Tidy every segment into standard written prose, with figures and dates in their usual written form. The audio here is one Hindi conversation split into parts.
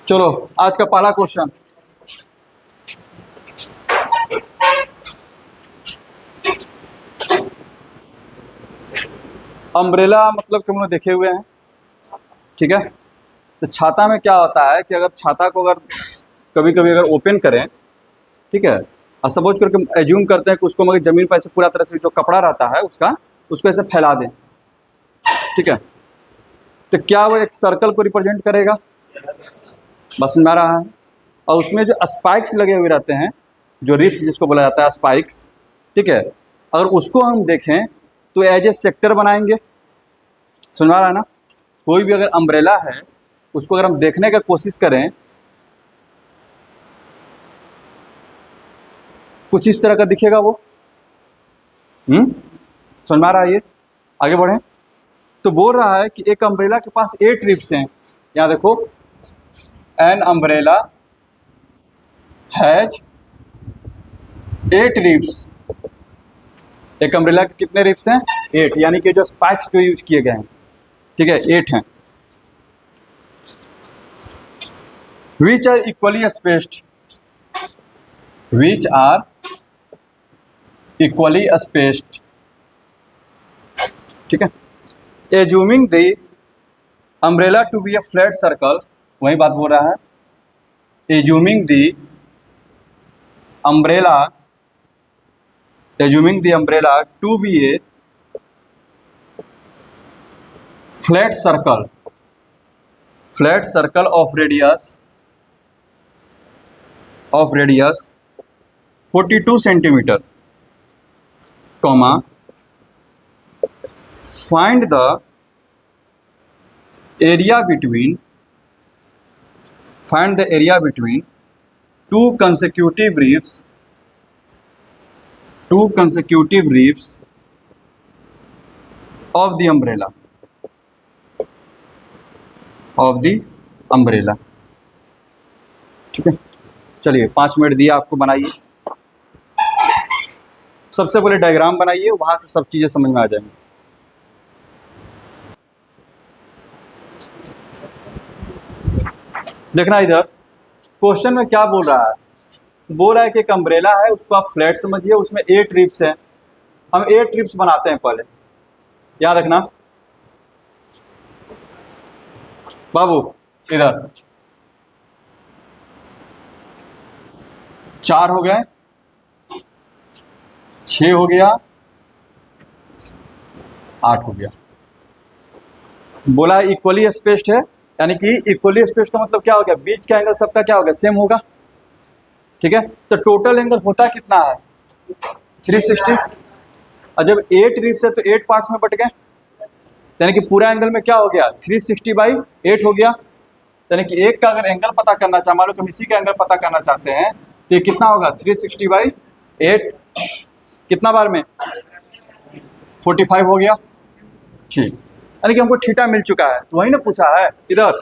चलो आज का पहला क्वेश्चन। अम्ब्रेला मतलब कि हम लोग देखे हुए हैं, ठीक है। तो छाता में क्या होता है कि अगर छाता को अगर कभी कभी अगर ओपन करें, ठीक है, और सपोज करके एज्यूम करते हैं कि उसको मगर ज़मीन पर ऐसे पूरा तरह से जो कपड़ा रहता है उसको ऐसे फैला दें, ठीक है, तो क्या वो एक सर्कल को रिप्रेजेंट करेगा? बस में आ रहा है। और उसमें जो स्पाइक्स लगे हुए रहते हैं, जो रिप्स जिसको बोला जाता है स्पाइक्स, ठीक है, अगर उसको हम देखें तो एज ए सेक्टर बनाएंगे। समझ आ रहा है ना? कोई भी अगर अम्ब्रेला है उसको अगर हम देखने का कोशिश करें, कुछ इस तरह का दिखेगा वो। समझ में आ रहा है? ये आगे बढ़ें तो बोल रहा है कि एक अम्ब्रेला के पास 8 रिप्स हैं। यहाँ देखो, एन अम्ब्रेला हैज 8 रिप्स। एक अम्ब्रेला के कितने रिप्स हैं? 8, यानी कि जो स्पाइक्स जो यूज किए गए हैं, ठीक है, 8 हैं। Which are equally spaced, which are equally spaced, ठीक है। Assuming the umbrella to be a flat circle, वही बात बोल रहा है। Assuming the umbrella, assuming the umbrella to be a flat circle of radius 42 centimetre, comma, find the area between two consecutive reefs of the umbrella, ठीक है। चलिए 5 मिनट दिया आपको, बनाइए। सबसे पहले डायग्राम बनाइए, वहां से सब चीजें समझ में आ जाएंगी। देखना इधर क्वेश्चन में क्या बोल रहा है। बोल रहा है कि एक अम्ब्रेला है, उसको आप फ्लैट समझिए, उसमें 8 रिप्स हैं। हम 8 रिप्स बनाते हैं पहले, याद रखना बाबू। इधर 4 हो गए, 6 हो गया, 8 हो गया। बोला इक्वली स्पेस्ड है, यानी कि इक्वली स्पेस्ड का मतलब क्या हो गया? बीच का एंगल सबका क्या होगा? सेम होगा, ठीक है। तो टोटल एंगल होता कितना है? 360। और जब 8 रिप्स है तो 8 पार्ट्स में बट गए, यानी कि पूरा एंगल में क्या हो गया? 360/8 हो गया। यानी कि एक का अगर एंगल पता करना चाहे, मान लो कि हम इसी का एंगल पता करना चाहते हैं, तो ये कितना होगा? 360/8 कितना बार में? 45 हो गया, ठीक। यानी कि हमको थीटा मिल चुका है। तो वही ना पूछा है इधर,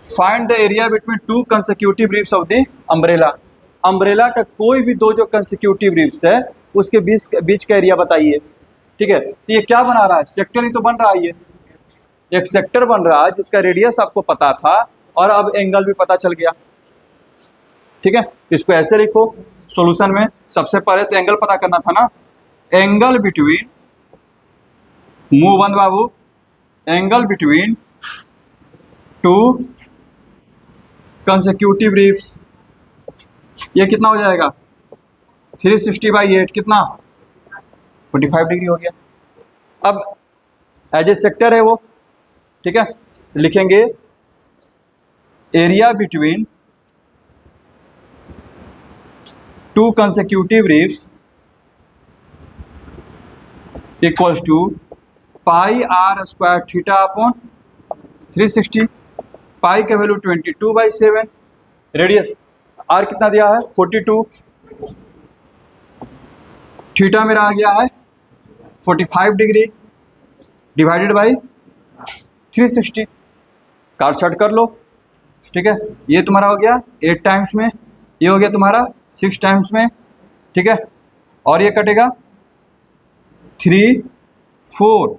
find the area between 2 consecutive ribs of the umbrella. Umbrella का कोई भी 2 जो कंसेक्यूटिव रिप्स है उसके बीच का एरिया बताइए, ठीक है। तो ये क्या बना रहा है? सेक्टर ही तो बन रहा है। ये एक सेक्टर बन रहा है जिसका रेडियस आपको पता था और अब एंगल भी पता चल गया, ठीक है। इसको ऐसे लिखो सॉल्यूशन में। सबसे पहले तो एंगल पता करना था ना। एंगल बिटवीन, मुंह बंद बाबू, एंगल बिटवीन 2 कंसेक्यूटिव रिप्स, ये कितना हो जाएगा? 360/8 कितना? 45 डिग्री हो गया। अब एज ए सेक्टर है वो, ठीक है, लिखेंगे area between 2 consecutive ribs equals to pi r square theta upon 360। Pi का वैल्यू 22/7, रेडियस r कितना दिया है? 42, थीटा मेरा आ गया है 45 डिग्री डिवाइडेड बाई 360। काट छाट कर लो, ठीक है। ये तुम्हारा हो गया 8 टाइम्स में, ये हो गया तुम्हारा 6 टाइम्स में, ठीक है। और ये कटेगा 3 4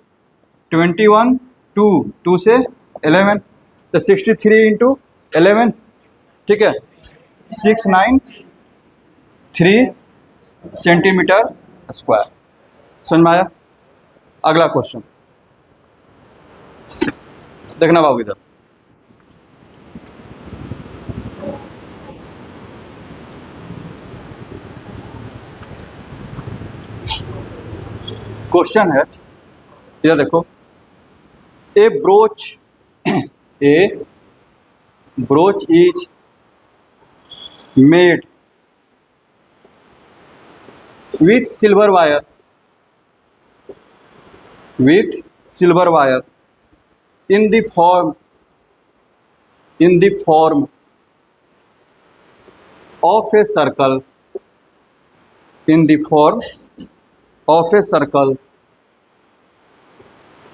21 2 2 से 11, तो 63 इंटू 11, ठीक है, 693 सेंटीमीटर स्क्वायर। समझ में आया? अगला क्वेश्चन देखना बाबू इधर। क्वेश्चन है, इधर देखो, a brooch is made with silver wire in the form of a circle,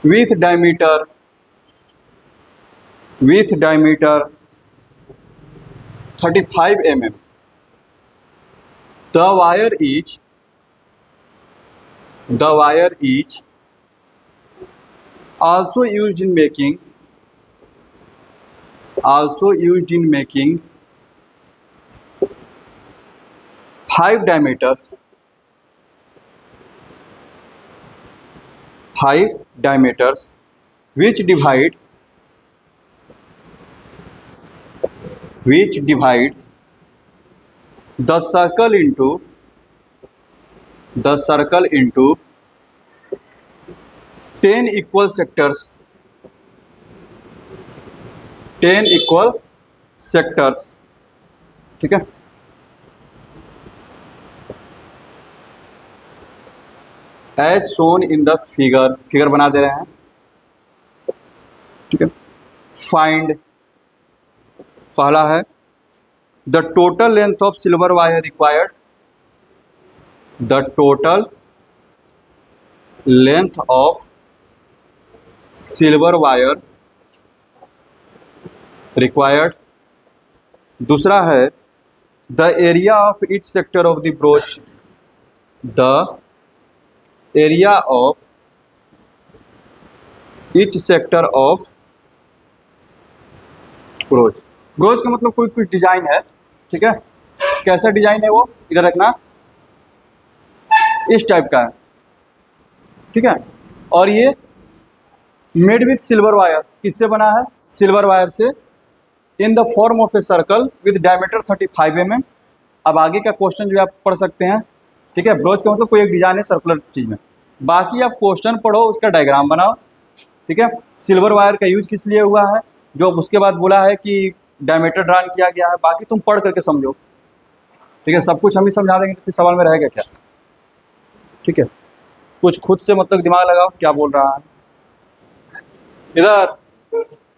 with diameter 35 mm. The wire is also used in making 5 diameters which divide the circle into 10 equal sectors, ठीक है। As shown in the figure बना दे रहे हैं, ठीक है। फाइंड, पहला है the total length of silver wire required, the total length of silver wire required. दूसरा है the area of each sector of the brooch, the area of each sector of brooch. Brooch का मतलब कोई कुछ डिजाइन है, ठीक है। कैसा डिजाइन है वो, इधर रखना, इस टाइप का है, ठीक है। और ये मेड विथ सिल्वर वायर, किससे बना है? सिल्वर वायर से। In the form of a circle with diameter 35 mm। अब आगे का क्वेश्चन जो आप पढ़ सकते हैं, ठीक है। ब्रोच का मतलब कोई एक डिजाइन है सर्कुलर चीज में, बाकी आप क्वेश्चन पढ़ो, उसका डायग्राम बनाओ, ठीक है। सिल्वर वायर का यूज किस लिए हुआ है, जो उसके बाद बोला है कि डायमीटर ड्रान किया गया है, बाकी तुम पढ़ करके समझो, ठीक है। सब कुछ हम ही समझा देंगे तो सवाल में रहेगा क्या, ठीक है। कुछ खुद से मतलब दिमाग लगाओ क्या बोल रहा है। इधर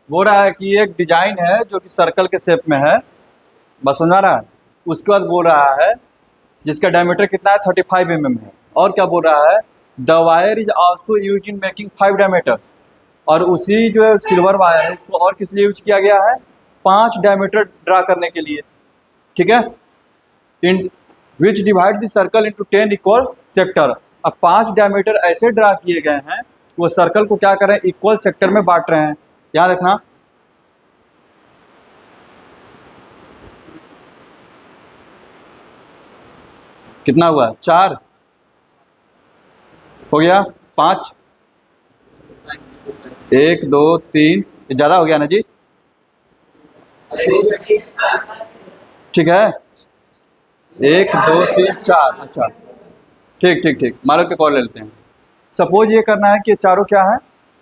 बोल रहा है कि एक डिजाइन है जो कि सर्कल के शेप में है, बस समझा रहा है। उसके बाद बोल रहा है जिसका डायमीटर कितना है, 35 mm है। और क्या बोल रहा है, the wire is also use in making 5 diameters. और उसी जो है सिल्वर वायर है उसको और किस लिए यूज किया गया है, 5 डायमीटर ड्रा करने के लिए, ठीक है। In which divide the circle into 10 equal sector. अब 5 डायमीटर ऐसे ड्रा किए गए हैं, वो सर्कल को क्या कर रहे हैं, इक्वल सेक्टर में बांट रहे हैं। याद रखना, कितना हुआ, 4 हो गया, 5, 1 2 3, ये ज्यादा हो गया ना जी, ठीक है। 1 2 3 4, अच्छा ठीक, मान लो कि और ले लेते हैं। सपोज ये करना है कि चारों क्या है,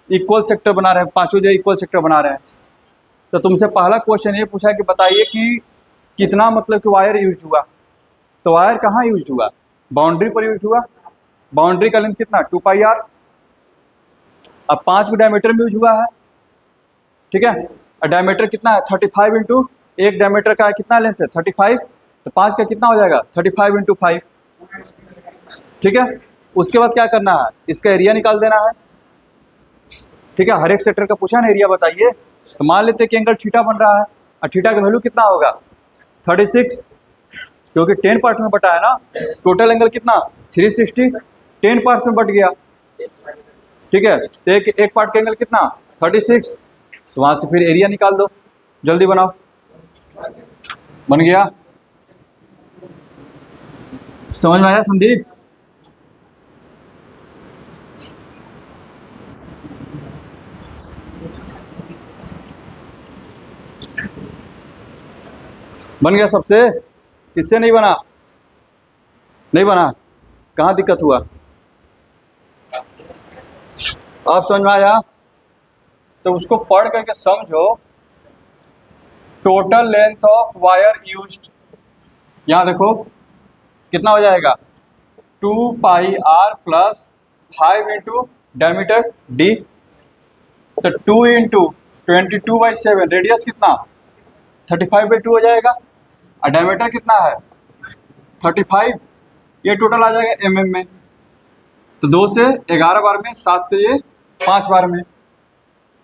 इक्वल सेक्टर बना रहे हैं, पांचों जो इक्वल सेक्टर बना रहे हैं। तो तुमसे पहला क्वेश्चन ये पूछा कि बताइए कि कितना मतलब कि वायर यूज हुआ। तो वायर कहाँ यूज हुआ, बाउंड्री पर यूज हुआ। बाउंड्री का लेंथ कितना, 2πr। अब 5 को डायमीटर में यूज हुआ है, ठीक है। और डायमीटर कितना है, 35 इंटू, एक डायमीटर का कितना लेंथ है, 35। तो 5 का कितना हो जाएगा, 35 इंटू 5, ठीक है। उसके बाद क्या करना है, इसका एरिया निकाल देना है, ठीक है। हर एक सेक्टर का पूछा ना एरिया बताइए। तो मान लेते हैं कि एंगल थीटा बन रहा है, और थीटा का वैल्यू कितना होगा, 36, क्योंकि 10 पार्ट में बटा है ना। टोटल एंगल कितना, 360, 10 पार्ट्स में बट गया, ठीक है। तो एक पार्ट का एंगल कितना, 36। तो वहाँ से फिर एरिया निकाल दो, जल्दी बनाओ। बन गया? समझ में आया संदीप? बन गया सबसे? किससे नहीं बना? नहीं बना? कहाँ दिक्कत हुआ? आप समझ में आया? तो उसको पढ़ करके समझो। Total length of wire used, यहाँ देखो कितना हो जाएगा, 2 pi R plus 5 into diameter D, तो 2 इंटू 22/7, रेडियस कितना 35/2 हो जाएगा, और डायमीटर कितना है 35, ये टोटल आ जाएगा mm में। तो 2 से 11 बार में, 7 से ये 5 बार में,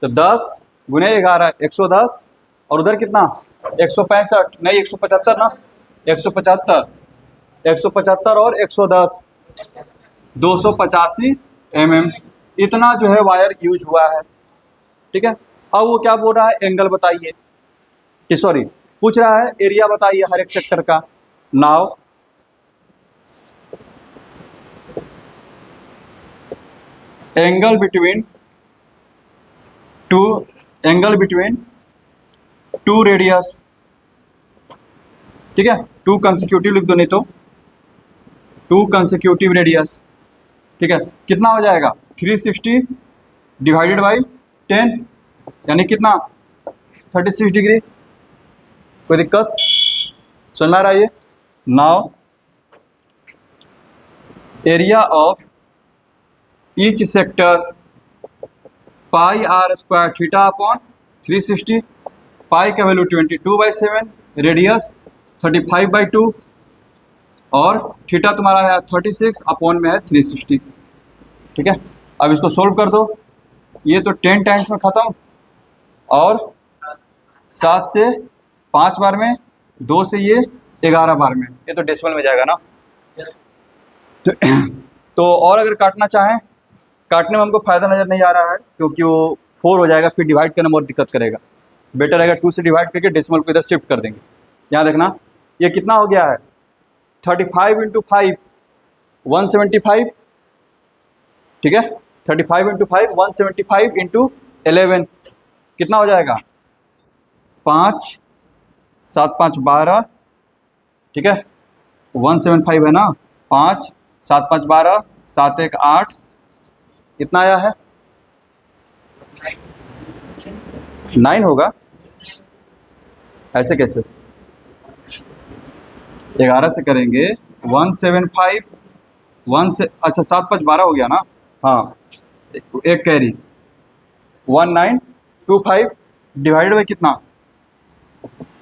तो 10 गुने 11 110, और उधर कितना 165, नहीं 175 ना, 175, 175 और 110, 285 mm, इतना जो है वायर यूज हुआ है। ठीक है, अब वो क्या बोल रहा है, एंगल बताइए, सॉरी पूछ रहा है एरिया बताइए हर एक सेक्टर का। Now angle between two radius, ठीक है, 2 कंसेक्यूटिव लिख दो, नहीं तो 2 कंसेक्यूटिव रेडियस, ठीक है, कितना हो जाएगा 360 डिवाइडेड बाई 10, यानी कितना 36 डिग्री। कोई दिक्कत? समझ में आ रहा है ये? Now area of each sector pi are square theta upon 360, pi का वैल्यू 22/7, रेडियस 35/2, और थीटा तुम्हारा है 36, अपॉन में है 360। ठीक है, अब इसको सोल्व कर दो, ये तो 10 टाइम्स में ख़त्म, और 7 से 5 बार में, 2 से ये 11 बार में, ये तो डेसिमल में जाएगा ना। तो और अगर काटना चाहें, काटने में हमको फ़ायदा नज़र नहीं आ रहा है, क्योंकि वो 4 हो जाएगा, फिर डिवाइड करने में और दिक्कत करेगा। बेटर रहेगा 2 से डिवाइड करके डेसिमल को इधर शिफ्ट कर देंगे। यहाँ देखना, ये कितना हो गया है 35 इंटू 5 175, ठीक है, 35 इंटू 5 175 इंटू 11 कितना हो जाएगा 5 7 5 12, ठीक है, 175 है ना, 5 7 5 12, 7 1 8, कितना आया है 9 होगा, ऐसे कैसे 11 से करेंगे 175 1 से, अच्छा 7 5 12 हो गया ना, हाँ, एक कैरी 1925 डिवाइड बाई कितना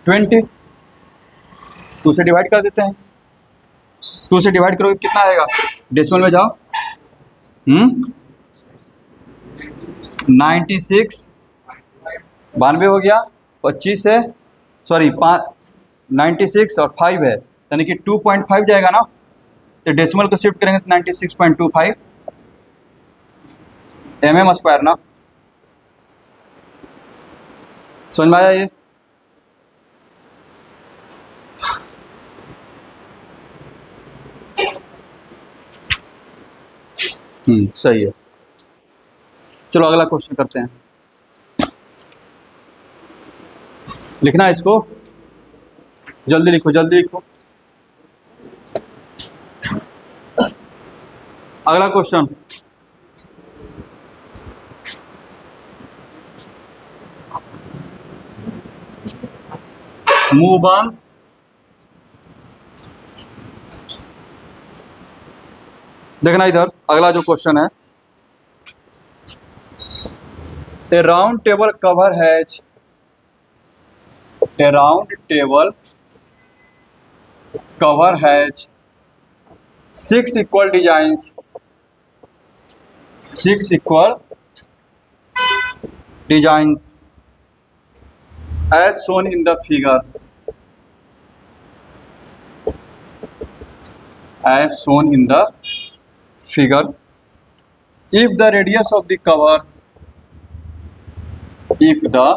20, 2 से डिवाइड कर देते हैं, 2 से डिवाइड करोगे कितना आएगा, डेसिमल में जाओ, 96 92 हो गया, 25 है, सॉरी 96 और 5 है, यानी कि 2.5 जाएगा ना, तो डेसिमल को शिफ्ट करेंगे तो 96.25 mm स्क्वायर ना। समझ में आया ये? सही है। चलो अगला क्वेश्चन करते हैं, लिखना है इसको, जल्दी लिखो जल्दी लिखो। अगला क्वेश्चन, मूव ऑन। देखना इधर, अगला जो क्वेश्चन है, a round table cover has, a round table cover has 6 equal designs, 6 equal designs as shown in the figure, as shown in the figure. If the radius of the cover, if the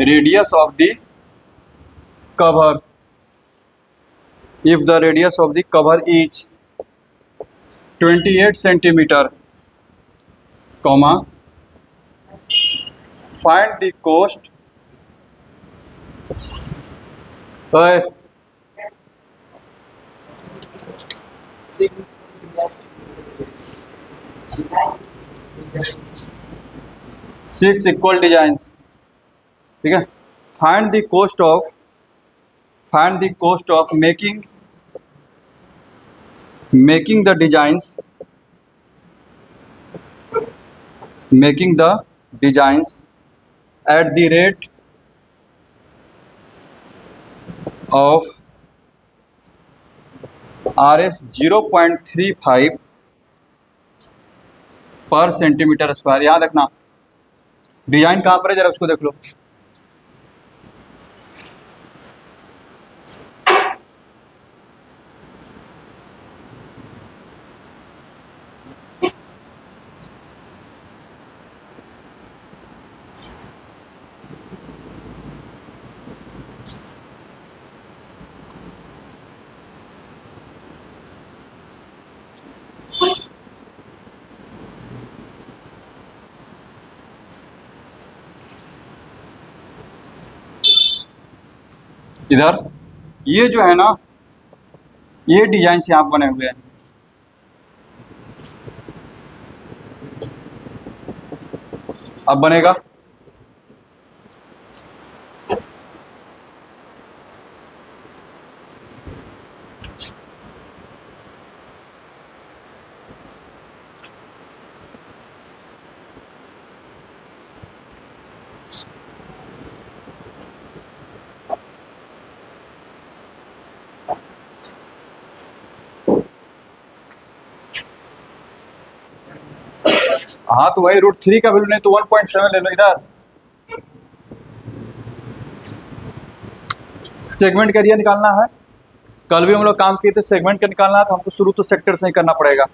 radius of the cover if the radius of the cover is 28 centimeter, comma, find the cost. Hey, 6 equal designs, ठीक है. Find the cost of making the designs at the rate of RS 0.35 पर सेंटीमीटर स्क्वायर. याद रखना डिजाइन कहाँ पर है, जरा उसको देख लो. इधर ये जो है ना, ये डिजाइन से आप बने हुए हैं. अब बनेगा हाँ, तो वही √3 का वैल्यू नहीं तो 1.7 ले लो. इधर सेगमेंट का एरिया निकालना है. कल भी हम लोग काम किए थे, सेगमेंट का निकालना है तो हमको शुरू तो सेक्टर से ही करना पड़ेगा.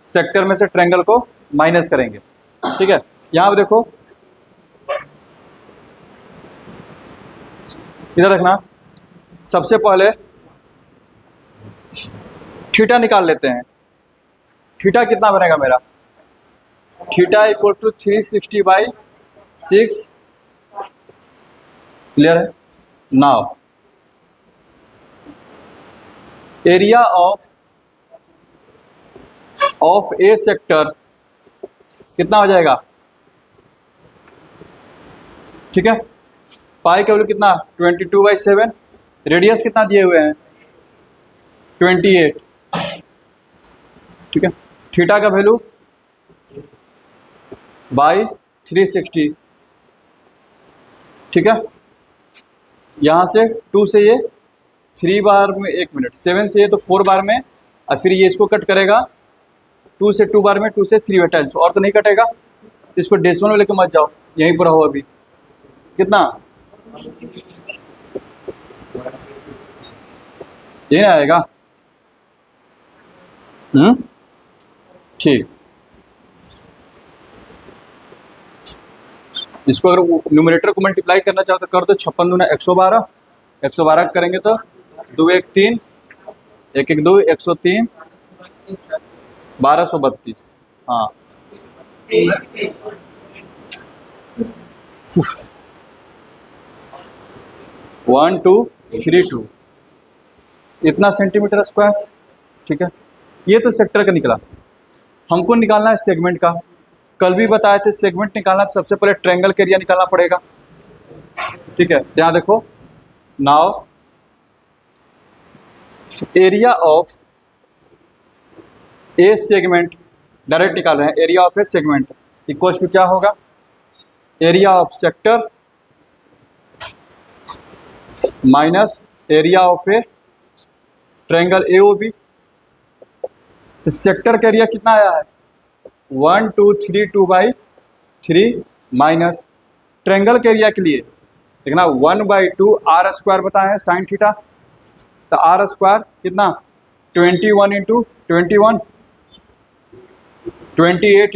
सेक्टर में से ट्रायंगल को माइनस करेंगे, ठीक है. यहाँ पे देखो, इधर रखना. सबसे पहले थीटा निकाल लेते हैं. थीटा कितना बनेगा मेरा? Theta equal to 360/6. क्लियर है? Now area of a sector कितना हो जाएगा? ठीक है. पाई का वैल्यू कितना? 22/7. रेडियस कितना दिए हुए हैं? 28. ठीक है. थीटा का वैल्यू बाई 360. ठीक है. यहाँ से 2 से ये 3 बार में 1 मिनट, 7 से ये तो 4 बार में, और फिर ये इसको कट करेगा 2 से 2 बार में, 2 से 3 टाइम्स, और तो नहीं कटेगा. इसको डेसिमल में लेके मत जाओ, यहीं पर रहो. अभी कितना? ये ना आएगा. ठीक. इसको अगर न्यूमरेटर को मल्टीप्लाई करना चाहो तो कर दो. 56 दूना 112. 112 करेंगे तो 2 1 3, 1 1 2 103, 1232. हाँ, 1 2 3 2 इतना सेंटीमीटर स्क्वायर. ठीक है. ये तो सेक्टर का निकला. हमको निकालना है सेगमेंट का. कल भी बताए थे सेगमेंट निकालना तो सबसे पहले ट्रायंगल का एरिया निकालना पड़ेगा. ठीक है. यहाँ देखो, now area of a segment direct निकाल रहे हैं. Area of a segment equal to क्या होगा? Area of sector minus area of a triangle AOB. तो सेक्टर का एरिया कितना आया है? 1232/3 माइनस ट्रायंगल के एरिया के लिए देखना 1/2 R² बताए हैं साइन थीटा. तो R² कितना? 21 × 21, 28 ×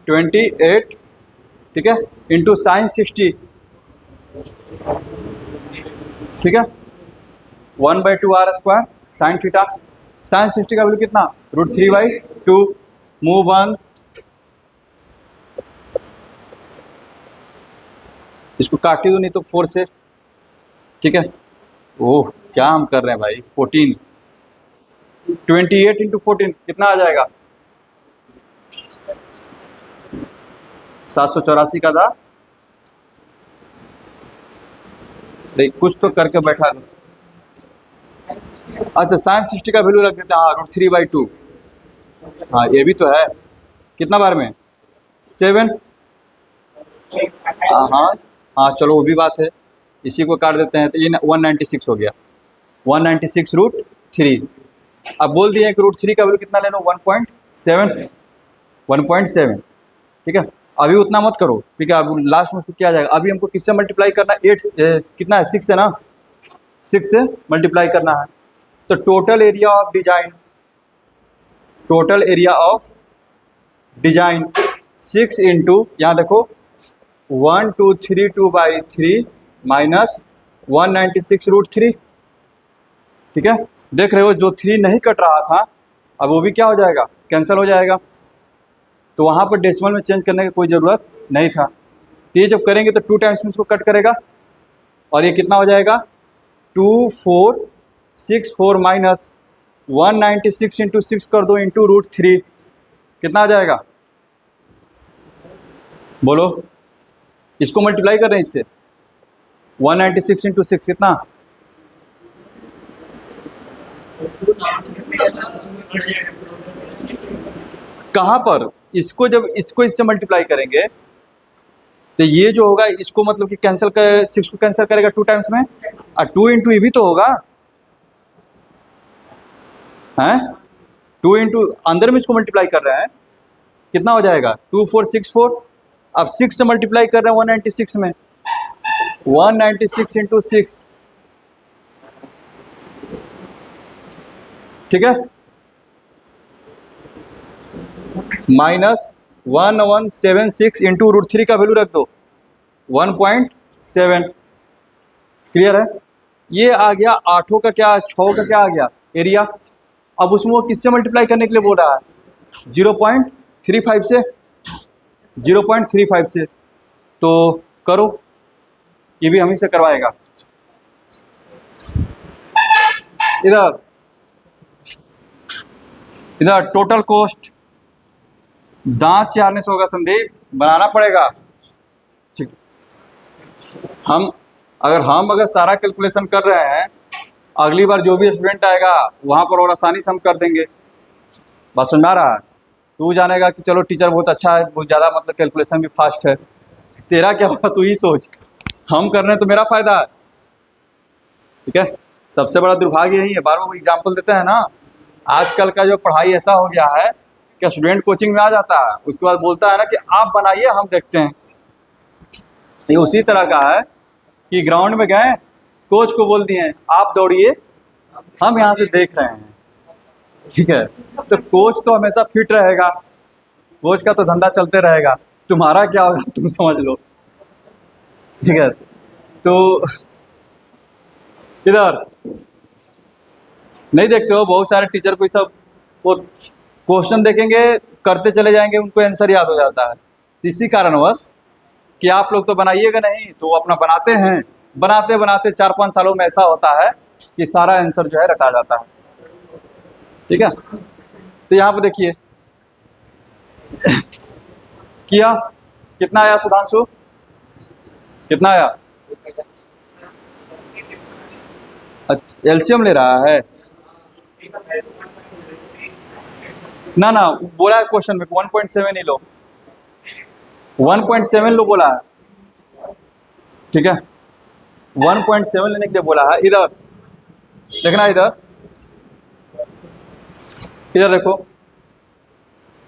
28. ठीक है. Into sine 60. ठीक है, 1/2r² साइन थीटा। साइन 60 का वैल्यू कितना, √3/2। मूव ऑन, इसको काटी दो नहीं तो 4 से। ठीक है, ओह क्या हम कर रहे हैं भाई। 14, 28 × 14 कितना आ जाएगा, 784 का था। कुछ तो करके बैठा दो। अच्छा साइन 60 का वैल्यू रख देते हैं, हाँ √3/2। हाँ ये भी तो है, कितना बार में, 7। हाँ हाँ हाँ चलो वो भी बात है, इसी को काट देते हैं तो ये 196 हो गया, 196√3। अब बोल दिए कि √3 का वैल्यू कितना ले लो, 1.7, 1.7। ठीक है, अभी उतना मत करो, ठीक है, अब लास्ट में उसको क्या जाएगा। अभी हमको किससे मल्टीप्लाई करना है, 8 कितना है, 6 है ना, 6 से मल्टीप्लाई करना है। तो total area of design, total area of design 6 into, यहाँ देखो 1232/3 माइनस 196√3। ठीक है, देख रहे हो जो 3 नहीं कट रहा था अब वो भी क्या हो जाएगा, कैंसिल हो जाएगा। तो वहाँ पर डेसिमल में चेंज करने की कोई ज़रूरत नहीं था। तो ये जब करेंगे तो 2 टाइम्स में इसको कट करेगा और ये कितना हो जाएगा, 2464 माइनस 196 इंटू 6 कर दो इंटू √3, कितना आ जाएगा, बोलो। इसको मल्टीप्लाई कर रहे हैं इससे, 196 इंटू 6 कितना, कहाँ पर, इसको जब इसको इससे मल्टीप्लाई करेंगे तो ये जो होगा इसको मतलब कि कैंसिल कर, 6 को कैंसिल करेगा 2 टाइम्स में, और 2 इंटू ये भी तो होगा, हैं 2 इंटू अंदर में इसको मल्टीप्लाई कर रहे हैं, कितना हो जाएगा 2464। अब 6 से मल्टीप्लाई कर रहे हैं 196 में, 196 इंटू 6, ठीक है, माइनस 1176 इंटू √3 का वैल्यू रख दो 1.7। क्लियर है, ये आ गया 8 का क्या, 6 का क्या आ गया एरिया। अब उसमें वो किससे मल्टीप्लाई करने के लिए बोल रहा है, 0.35 से, 0.35 से। तो करो, ये भी हम ही से करवाएगा। इधर इधर टोटल कॉस्ट, दांत चारने से होगा संदीप, बनाना पड़ेगा। ठीक, हम अगर सारा कैलकुलेशन कर रहे हैं, अगली बार जो भी स्टूडेंट आएगा वहाँ पर और आसानी से हम कर देंगे। बात सुन रहा है, तू जानेगा कि चलो टीचर बहुत अच्छा है, बहुत ज़्यादा मतलब कैलकुलेशन भी फास्ट है, तेरा क्या होगा तू ही सोच। हम कर रहे हैं तो मेरा फायदा है। ठीक है, सबसे बड़ा दुर्भाग्य यही है, बार बार एग्जाम्पल देते हैं ना, आजकल का जो पढ़ाई ऐसा हो गया है कि स्टूडेंट कोचिंग में आ जाता है, उसके बाद बोलता है ना कि आप बनाइए हम देखते हैं। ये उसी तरह का है कि ग्राउंड में गए, कोच को बोल दिए आप दौड़िए हम यहाँ से देख रहे हैं। ठीक है, तो कोच तो हमेशा फिट रहेगा, कोच का तो धंधा चलते रहेगा, तुम्हारा क्या होगा तुम समझ लो। ठीक है, तो इधर नहीं देखते हो बहुत सारे टीचर को सब वो क्वेश्चन देखेंगे करते चले जाएंगे, उनको आंसर याद हो जाता है। इसी कारणवश कि आप लोग तो बनाइएगा नहीं, तो वो अपना बनाते हैं, बनाते बनाते 4-5 सालों में ऐसा होता है कि सारा आंसर जो है रटा जाता है। ठीक है, तो यहाँ पर देखिए किया, कितना आया सुधांशु, कितना आया, अच्छा एलसीएम ले रहा है ना, बोला है क्वेश्चन में 1.7 ही लो, 1.7 लो बोला है। ठीक है, 1.7 लेने के लिए बोला है। इधर देखना, इधर देखो,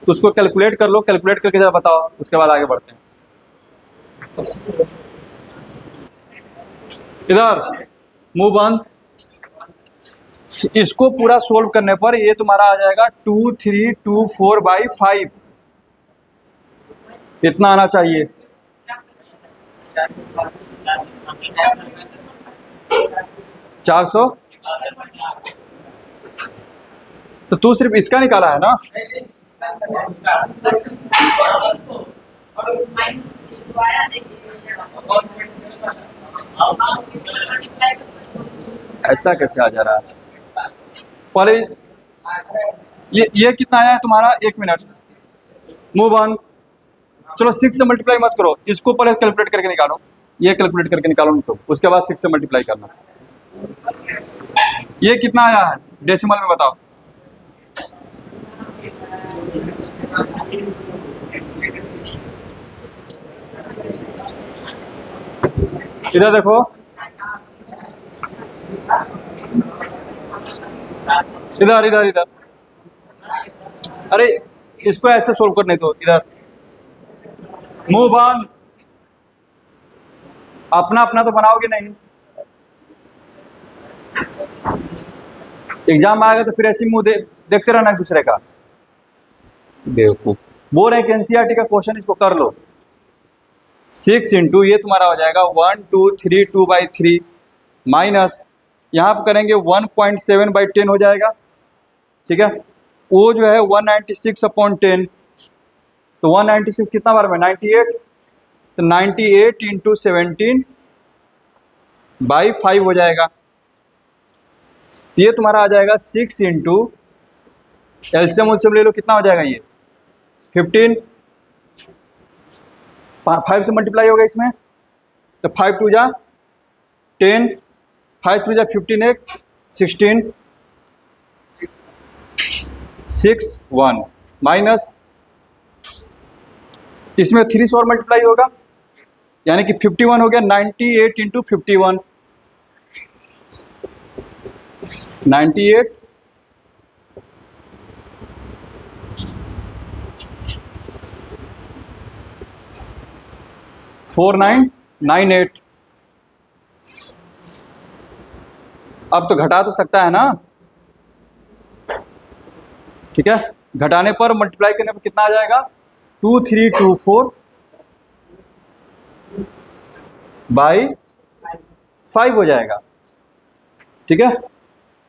उसको कैलकुलेट कर लो, कैलकुलेट करके जरा बताओ, उसके बाद आगे बढ़ते हैं। इधर मूव ऑन, इसको पूरा सोल्व करने पर ये तुम्हारा आ जाएगा 2324/5, इतना आना चाहिए। 400। तो तू सिर्फ इसका निकाला है ना? ऐसा कैसे आ जा रहा है? पहले ये कितना आया है तुम्हारा? 1 मिनट, मूव ऑन। चलो 6 से मल्टीप्लाई मत करो, इसको पहले कैलकुलेट करके निकालो। ये कैलकुलेट करके निकालो उनको, उसके बाद 6 से मल्टीप्लाई करना। ये कितना आया है डेसिमल में बताओ? इधर देखो, इधर इधर इधर। अरे इसको ऐसे सोल्व करने तो इधर, मूव ऑन। अपना अपना तो बनाओगे नहीं, एग्जाम आएगा तो फिर ऐसी मुंह देखते रहना एक दूसरे का। बेवकूफ। बोल रहे हैं कि एनसीईआरटी का क्वेश्चन, इसको कर लो। 6 इंटू ये तुम्हारा हो जाएगा 1 2 3 2/3 माइनस यहाँ पर करेंगे 1.7/10 हो जाएगा। ठीक है, वो जो है 196/10, तो 196 कितना बार में? 98, तो 98 इंटू 17/5 हो जाएगा। ये तुम्हारा आ जाएगा 6 इंटू एलसीएम उलसीएम ले लो, कितना हो जाएगा ये? 15। 5 से मल्टीप्लाई होगा इसमें, तो 5 2 जा 10, 5 3 जा 15, एक 16, 6 1 माइनस इसमें 3 से और मल्टीप्लाई होगा, यानी कि 51 हो गया। 98 इंटू 51, 98 4998। अब तो घटा तो सकता है ना? ठीक है, घटाने पर मल्टीप्लाई करने पर कितना आ जाएगा? 2324/5 हो जाएगा। ठीक है,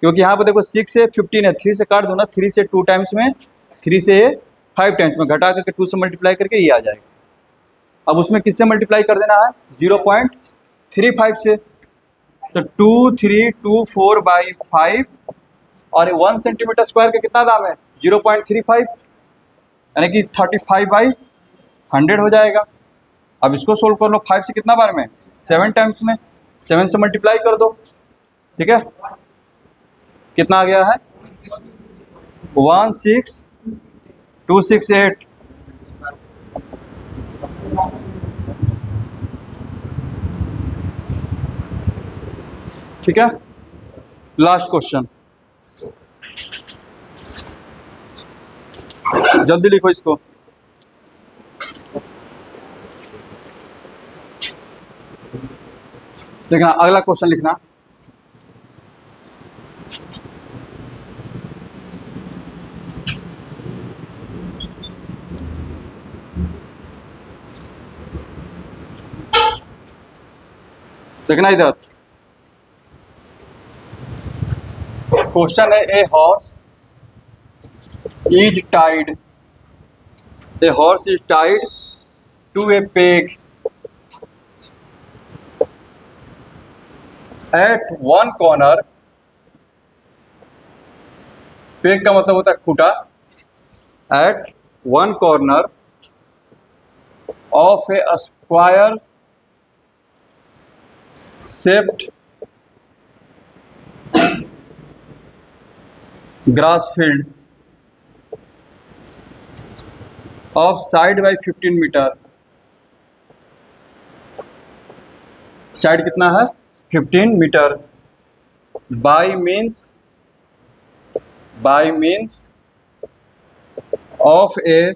क्योंकि यहाँ पर देखो 6 से 15 है, 3 से काट दो ना, 3 से 2 टाइम्स में, 3 से 5 टाइम्स में, घटा करके 2 से मल्टीप्लाई करके ये आ जाएगा। अब उसमें किससे मल्टीप्लाई कर देना है? 0.35 से, तो 2324/5 और 1 सेंटीमीटर स्क्वायर का कितना दाम है? 0.35, यानी कि 35/100 हो जाएगा। अब इसको सोल्व कर लो, 5 से कितना बार में? 7 टाइम्स में, 7 से मल्टीप्लाई कर दो। ठीक है, कितना आ गया है? 16268। ठीक है, लास्ट क्वेश्चन, जल्दी लिखो इसको। देखना, अगला क्वेश्चन लिखना। देखना इधर, क्वेश्चन है a horse is tied, a horse is tied to a peg at one corner. Peg का मतलब होता है खूटा। At one corner of a square shaped grass field of side by 15 metre. साइड कितना है? 15 metre. By means of a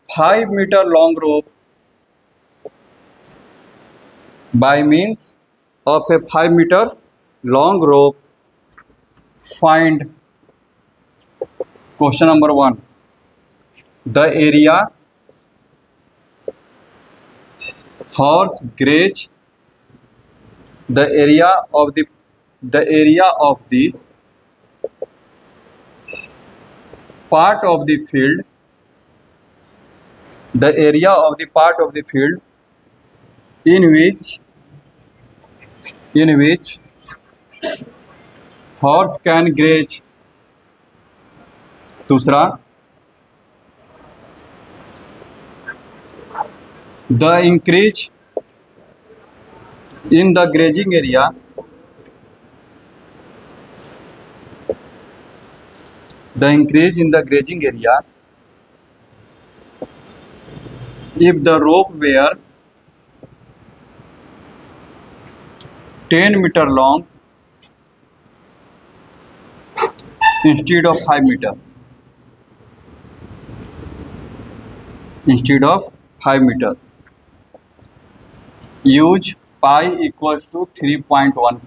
5 metre long rope, by means of a 5 metre long rope, find. Question number 1, the area horse graze the area of the part of the field, the area of the part of the field in which horse can graze. दूसरा, the increase in the grazing area if the rope were 10 meter long instead of 5 meter. Use pi equals to 3.14.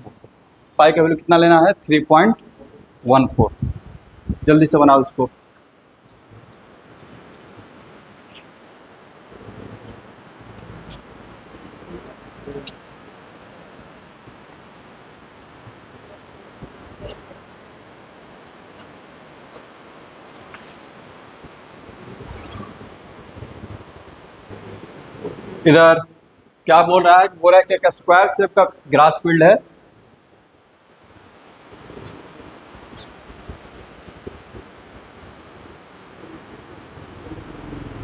Pi का वैल्यू कितना लेना है? 3.14. जल्दी से बनाओ इसको. इधर क्या बोल रहा है? बोल रहा है कि एक स्क्वायर शेप का ग्रास फील्ड है.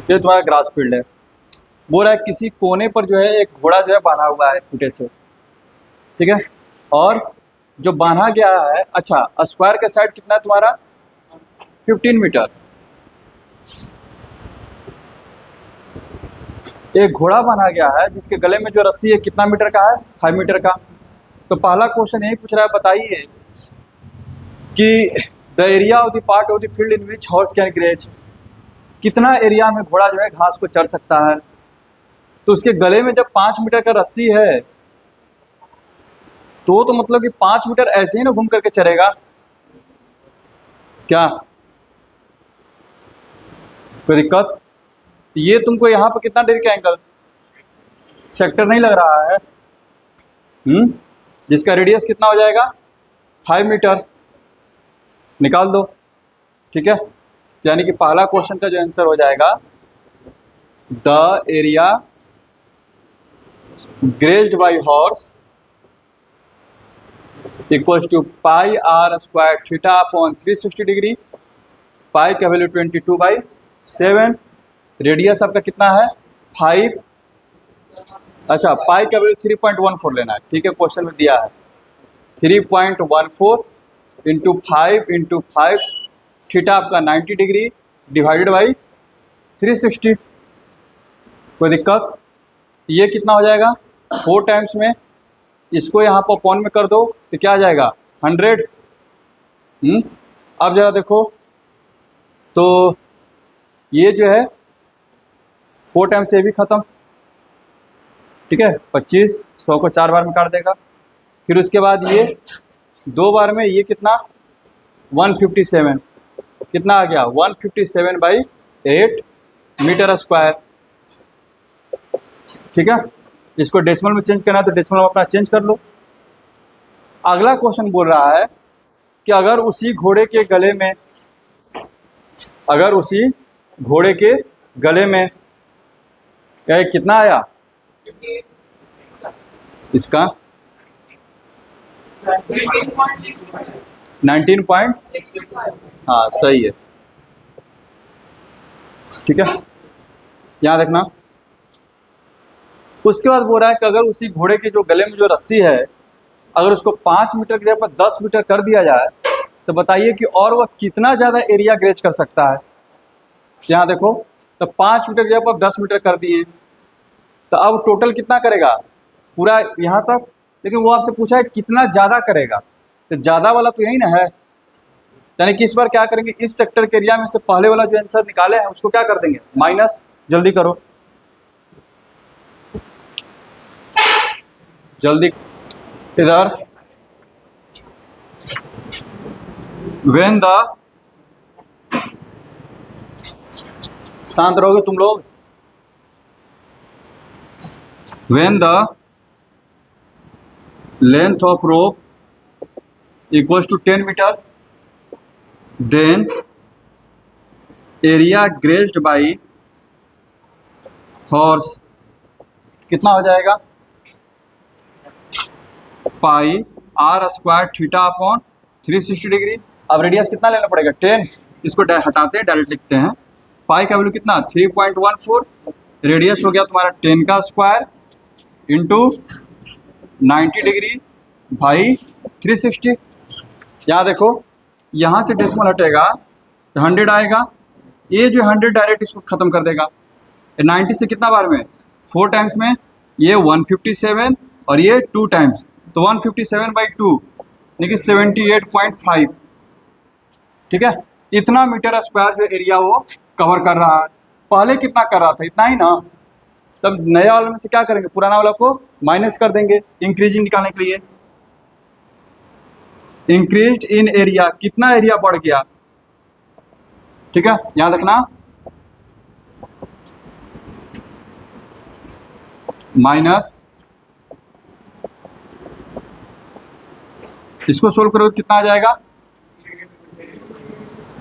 ये तुम्हारा ग्रास फील्ड है. बोल रहा है किसी कोने पर जो है एक घोड़ा जो है बांधा हुआ है खूंटे से, ठीक है, और जो बांधा गया है, अच्छा स्क्वायर का साइड कितना है तुम्हारा? 15 मीटर. एक घोड़ा बांधा गया है जिसके गले में जो रस्सी है कितना मीटर का है? 5 मीटर का. तो पहला क्वेश्चन यही पूछ रहा है, बताइए कि the area of the part of the field in which horse can graze. कितना एरिया में घोड़ा जो है घास को चढ़ सकता है. तो उसके गले में जब 5 मीटर का रस्सी है तो मतलब कि 5 मीटर ऐसे ही ना घूम करके चलेगा क्या? कोई दिक्कत? ये तुमको यहाँ पर कितना डिग्री का एंगल? सेक्टर नहीं लग रहा है. जिसका रेडियस कितना हो जाएगा? 5 मीटर. निकाल दो, ठीक है. यानी कि पहला क्वेश्चन का जो आंसर हो जाएगा, the area grazed by horse equals to pi are square theta upon 360 degree. Pi का वैल्यू 22/7. रेडियस आपका कितना है? 5. अच्छा, पाई का वैल्यू 3.14 लेना है, ठीक है, क्वेश्चन में दिया है 3.14 इंटू 5 थीटा आपका 90 डिग्री डिवाइडेड बाई 360. कोई दिक्कत? ये कितना हो जाएगा? 4 टाइम्स में. इसको यहाँ पर अपॉन में कर दो तो क्या आ जाएगा? 100. अब जरा देखो तो ये जो है 4 टाइम्स से भी ख़त्म, ठीक है. 25 100 को 4 बार में काट देगा. फिर उसके बाद ये 2 बार में, ये कितना? 157. कितना आ गया? 157/8 मीटर स्क्वायर, ठीक है. इसको डेसिमल में चेंज करना है तो डेसिमल में अपना चेंज कर लो. अगला क्वेश्चन बोल रहा है कि अगर उसी घोड़े के गले में क्या कितना आया इसका? 19 हाँ सही है, ठीक है. यहाँ देखना. उसके बाद बोल रहा है कि अगर उसी घोड़े के जो गले में जो रस्सी है, अगर उसको 5 मीटर की जगह पर 10 मीटर कर दिया जाए तो बताइए कि और वह कितना ज़्यादा एरिया ग्रेज कर सकता है. यहाँ देखो तो 5 मीटर की जगह पर 10 मीटर कर दिए तो अब टोटल कितना करेगा? पूरा यहाँ तक. लेकिन वो आपसे पूछा है कितना ज़्यादा करेगा, तो ज़्यादा वाला तो यही ना है. यानी कि इस बार क्या करेंगे, इस सेक्टर के एरिया में से पहले वाला जो आंसर निकाले हैं उसको क्या कर देंगे? माइनस. जल्दी करो, जल्दी. इधर व्हेन द, शांत रहोगे तुम लोग. When the length of rope equals to 10 metre, then area grazed by horse कितना हो जाएगा, pi are square theta upon 360 degree. अब रेडियस कितना लेना पड़ेगा, 10, इसको हटाते हैं डायरेक्ट लिखते हैं, पाई का वैल्यू कितना 3.14, रेडियस हो गया तुम्हारा 10 का स्क्वायर इंटू 90 डिग्री भाई 360। यहाँ देखो यहाँ से डेसिमल हटेगा तो 100 आएगा, ये जो 100 डायरेक्ट इसको ख़त्म कर देगा। 90 से कितना बार में, 4 टाइम्स में, ये 157 और ये 2 टाइम्स, तो 157/2 यानी कि 78.5। ठीक है, इतना मीटर स्क्वायर जो एरिया वो कवर कर रहा है। पहले कितना कर रहा था, इतना ही ना। तब नया वाले में से क्या करेंगे, पुराना वाला को माइनस कर देंगे इंक्रीजिंग निकालने के लिए। इंक्रीज इन एरिया, कितना एरिया बढ़ गया। ठीक है, याद रखना, माइनस, इसको सोल्व करोगे तो कितना आ जाएगा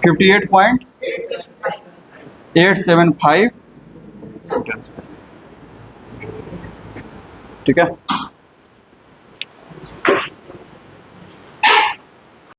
58.875। ठीक है।